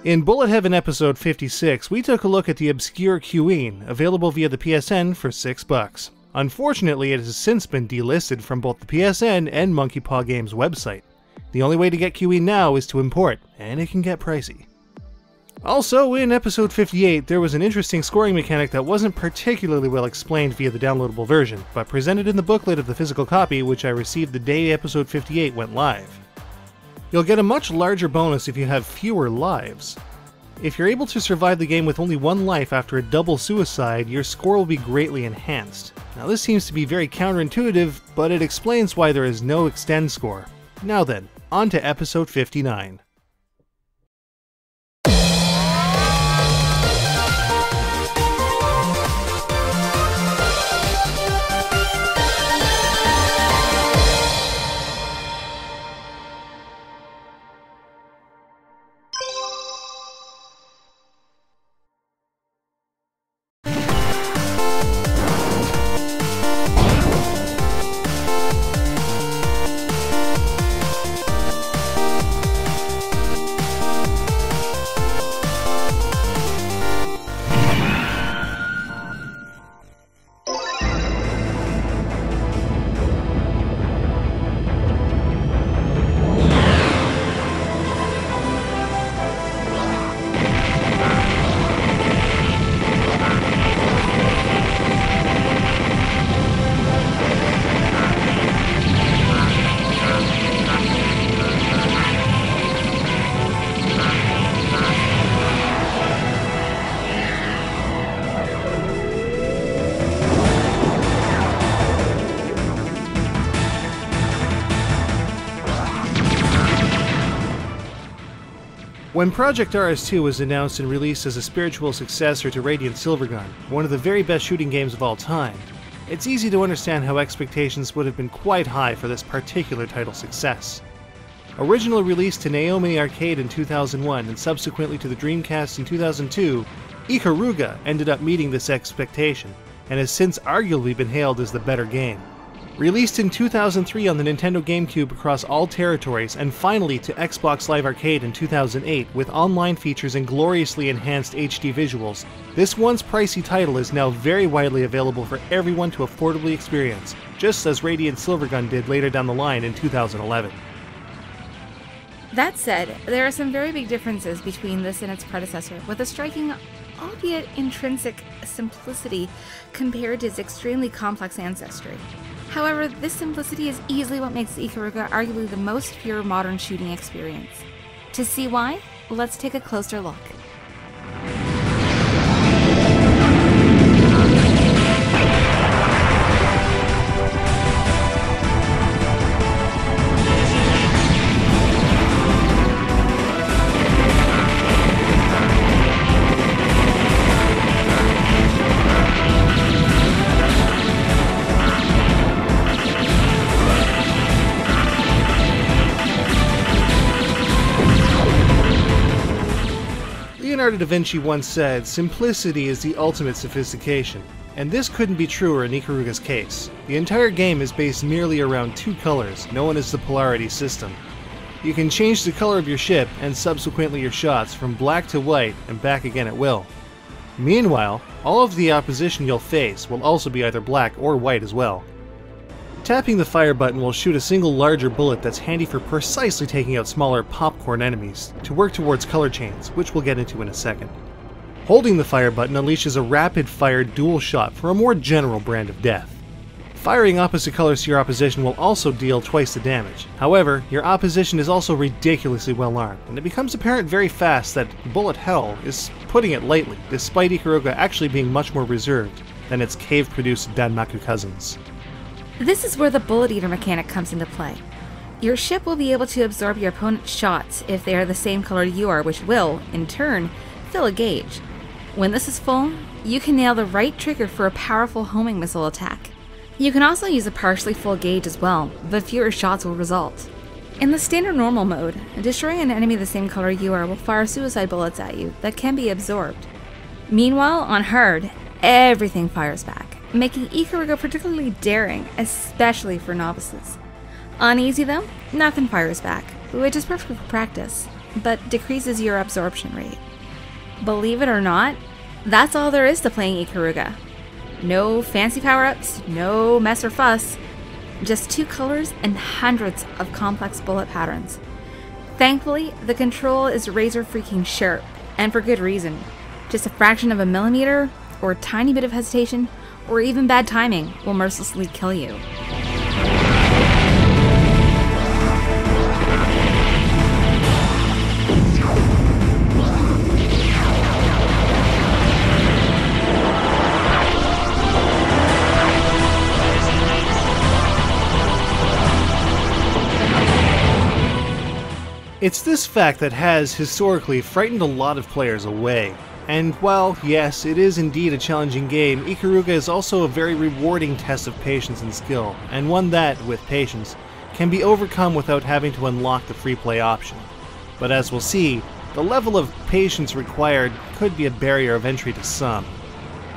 In Bullet Heaven episode 56, we took a look at the obscure Kyuiin, available via the PSN for $6. Unfortunately, it has since been delisted from both the PSN and Monkey Paw Games website. The only way to get Kyuiin now is to import, and it can get pricey. Also, in episode 58, there was an interesting scoring mechanic that wasn't particularly well explained via the downloadable version, but presented in the booklet of the physical copy, which I received the day episode 58 went live. You'll get a much larger bonus if you have fewer lives. If you're able to survive the game with only one life after a double suicide, your score will be greatly enhanced. Now this seems to be very counterintuitive, but it explains why there is no extend score. Now then, on to episode 59. When Project RS2 was announced and released as a spiritual successor to Radiant Silvergun, one of the very best shooting games of all time, it's easy to understand how expectations would have been quite high for this particular title's success. Originally released to Naomi Arcade in 2001 and subsequently to the Dreamcast in 2002, Ikaruga ended up meeting this expectation, and has since arguably been hailed as the better game. Released in 2003 on the Nintendo GameCube across all territories, and finally to Xbox Live Arcade in 2008 with online features and gloriously enhanced HD visuals, this once pricey title is now very widely available for everyone to affordably experience, just as Radiant Silvergun did later down the line in 2011. That said, there are some very big differences between this and its predecessor, with a striking, albeit intrinsic, simplicity compared to its extremely complex ancestry. However, this simplicity is easily what makes Ikaruga arguably the most pure modern shooting experience. To see why, let's take a closer look. Leonardo da Vinci once said, "Simplicity is the ultimate sophistication," and this couldn't be truer in Ikaruga's case. The entire game is based merely around two colors, known as the polarity system. You can change the color of your ship and subsequently your shots from black to white and back again at will. Meanwhile, all of the opposition you'll face will also be either black or white as well. Tapping the fire button will shoot a single larger bullet that's handy for precisely taking out smaller popcorn enemies, to work towards color chains, which we'll get into in a second. Holding the fire button unleashes a rapid-fire dual shot for a more general brand of death. Firing opposite colors to your opposition will also deal twice the damage. However, your opposition is also ridiculously well armed, and it becomes apparent very fast that bullet hell is putting it lightly, despite Ikaruga actually being much more reserved than its cave-produced Danmaku cousins. This is where the Bullet Eater mechanic comes into play. Your ship will be able to absorb your opponent's shots if they are the same color you are, which will, in turn, fill a gauge. When this is full, you can nail the right trigger for a powerful homing missile attack. You can also use a partially full gauge as well, but fewer shots will result. In the standard normal mode, destroying an enemy the same color you are will fire suicide bullets at you that can be absorbed. Meanwhile, on hard, everything fires back, making Ikaruga particularly daring, especially for novices. On easy though, nothing fires back, which is perfect for practice. but decreases your absorption rate. Believe it or not, that's all there is to playing Ikaruga. No fancy power-ups, no mess or fuss, just 2 colors and hundreds of complex bullet patterns. Thankfully, the control is razor freaking sharp, and for good reason. Just a fraction of a millimeter, or a tiny bit of hesitation, or even bad timing will mercilessly kill you. It's this fact that has, historically, frightened a lot of players away. And while, yes, it is indeed a challenging game, Ikaruga is also a very rewarding test of patience and skill, and one that, with patience, can be overcome without having to unlock the free play option. But as we'll see, the level of patience required could be a barrier of entry to some.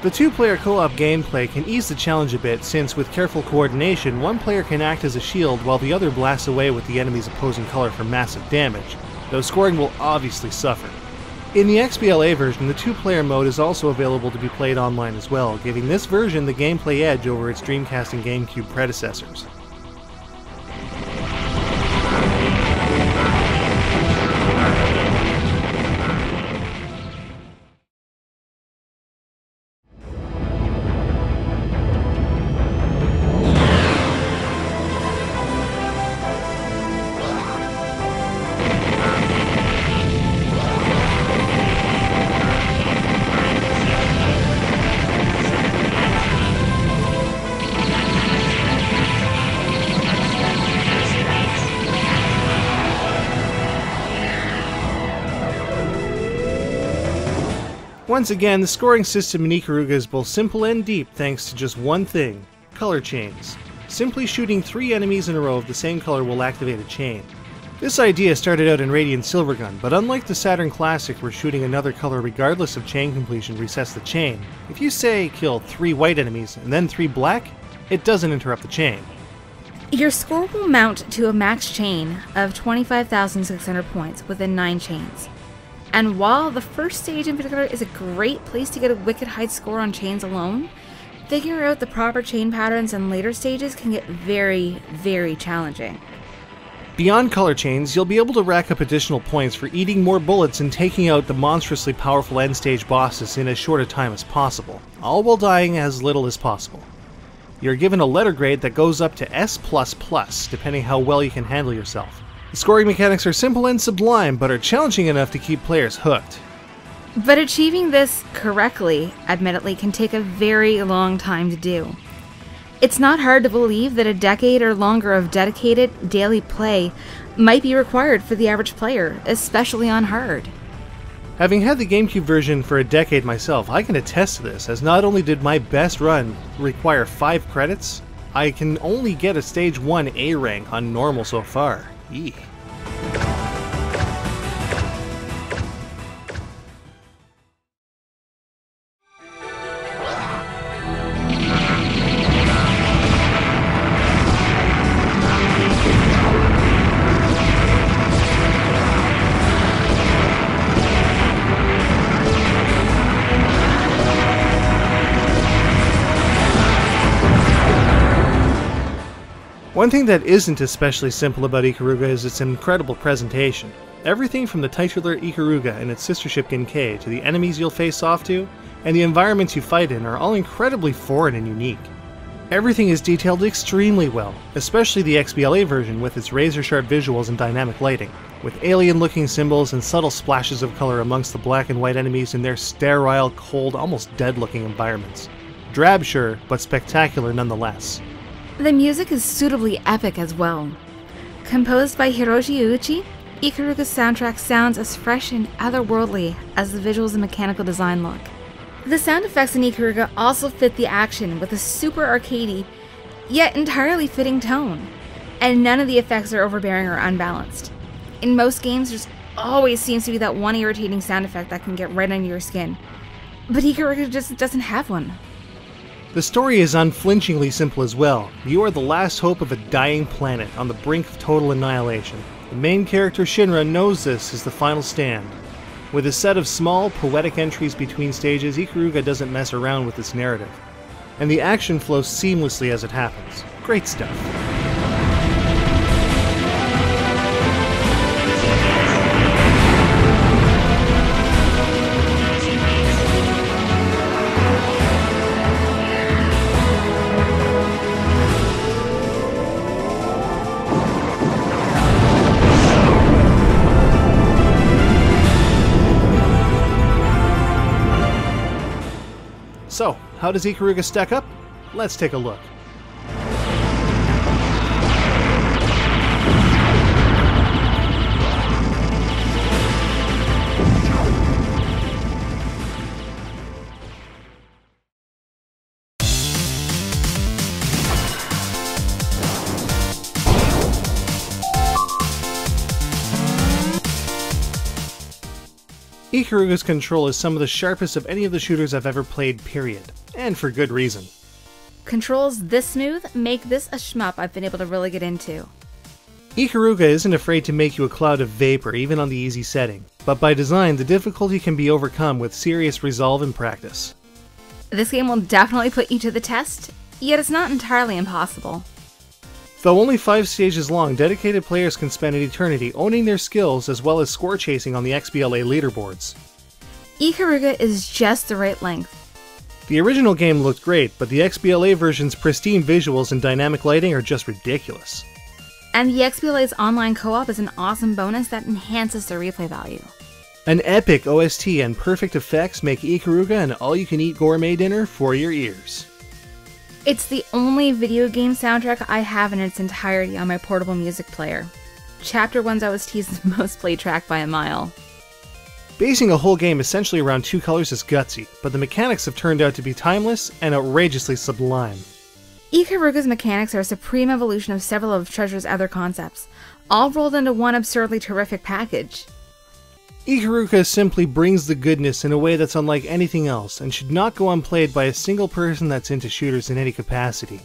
The 2-player co-op gameplay can ease the challenge a bit, since with careful coordination, one player can act as a shield while the other blasts away with the enemy's opposing color for massive damage, though scoring will obviously suffer. In the XBLA version, the 2-player mode is also available to be played online as well, giving this version the gameplay edge over its Dreamcast and GameCube predecessors. Once again, the scoring system in Ikaruga is both simple and deep thanks to just one thing: color chains. Simply shooting 3 enemies in a row of the same color will activate a chain. This idea started out in Radiant Silvergun, but unlike the Saturn Classic where shooting another color regardless of chain completion resets the chain, if you say kill 3 white enemies and then 3 black, it doesn't interrupt the chain. Your score will mount to a max chain of 25,600 points within 9 chains. And while the first stage in particular is a great place to get a wicked high score on chains alone, figuring out the proper chain patterns in later stages can get very, very challenging. Beyond color chains, you'll be able to rack up additional points for eating more bullets and taking out the monstrously powerful end-stage bosses in as short a time as possible, all while dying as little as possible. You're given a letter grade that goes up to S++, depending how well you can handle yourself. The scoring mechanics are simple and sublime, but are challenging enough to keep players hooked. But achieving this correctly, admittedly, can take a very long time to do. It's not hard to believe that a decade or longer of dedicated, daily play might be required for the average player, especially on hard. Having had the GameCube version for a decade myself, I can attest to this, as not only did my best run require 5 credits, I can only get a Stage 1 A rank on normal so far. Eek. One thing that isn't especially simple about Ikaruga is its incredible presentation. Everything from the titular Ikaruga and its sister ship Genkei to the enemies you'll face off to, and the environments you fight in are all incredibly foreign and unique. Everything is detailed extremely well, especially the XBLA version with its razor-sharp visuals and dynamic lighting, with alien-looking symbols and subtle splashes of color amongst the black and white enemies in their sterile, cold, almost dead-looking environments. Drab, sure, but spectacular nonetheless. The music is suitably epic as well. Composed by Hiroshi Uchi, Ikaruga's soundtrack sounds as fresh and otherworldly as the visuals and mechanical design look. The sound effects in Ikaruga also fit the action with a super arcadey, yet entirely fitting tone, and none of the effects are overbearing or unbalanced. In most games, there's always seems to be that one irritating sound effect that can get right under your skin, but Ikaruga just doesn't have one. The story is unflinchingly simple as well. You are the last hope of a dying planet on the brink of total annihilation. The main character Shinra knows this is the final stand. With a set of small, poetic entries between stages, Ikaruga doesn't mess around with its narrative. And the action flows seamlessly as it happens. Great stuff. So, how does Ikaruga stack up? Let's take a look. Ikaruga's control is some of the sharpest of any of the shooters I've ever played, period. And for good reason. Controls this smooth make this a shmup I've been able to really get into. Ikaruga isn't afraid to make you a cloud of vapor even on the easy setting, but by design the difficulty can be overcome with serious resolve and practice. This game will definitely put you to the test, yet it's not entirely impossible. Though only 5 stages long, dedicated players can spend an eternity owning their skills as well as score chasing on the XBLA leaderboards. Ikaruga is just the right length. The original game looked great, but the XBLA version's pristine visuals and dynamic lighting are just ridiculous. And the XBLA's online co-op is an awesome bonus that enhances the replay value. An epic OST and perfect effects make Ikaruga an all-you-can-eat gourmet dinner for your ears. It's the only video game soundtrack I have in its entirety on my portable music player. Chapter 1's OST is the most played track by a mile. Basing a whole game essentially around 2 colors is gutsy, but the mechanics have turned out to be timeless and outrageously sublime. Ikaruga's mechanics are a supreme evolution of several of Treasure's other concepts, all rolled into one absurdly terrific package. Ikaruga simply brings the goodness in a way that's unlike anything else and should not go unplayed by a single person that's into shooters in any capacity.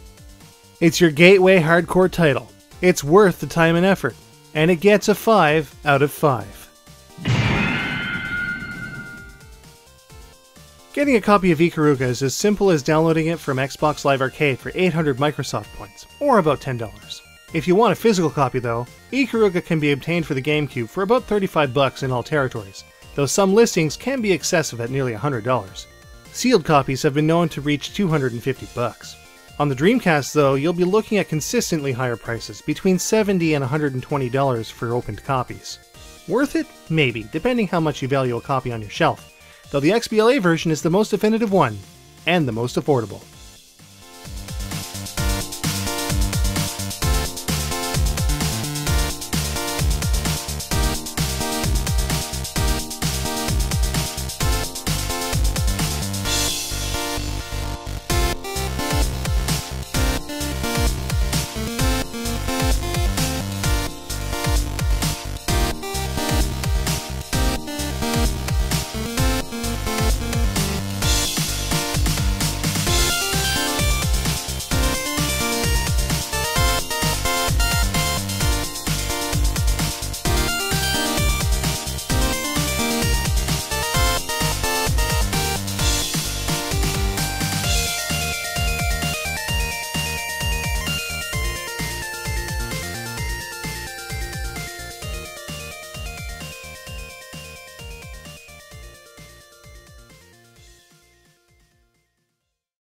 It's your gateway hardcore title. It's worth the time and effort, and it gets a 5 out of 5. Getting a copy of Ikaruga is as simple as downloading it from Xbox Live Arcade for 800 Microsoft points, or about $10. If you want a physical copy though, Ikaruga can be obtained for the GameCube for about $35 in all territories, though some listings can be excessive at nearly $100. Sealed copies have been known to reach $250. On the Dreamcast though, you'll be looking at consistently higher prices, between $70 and $120 for opened copies. Worth it? Maybe, depending how much you value a copy on your shelf, though the XBLA version is the most definitive one, and the most affordable.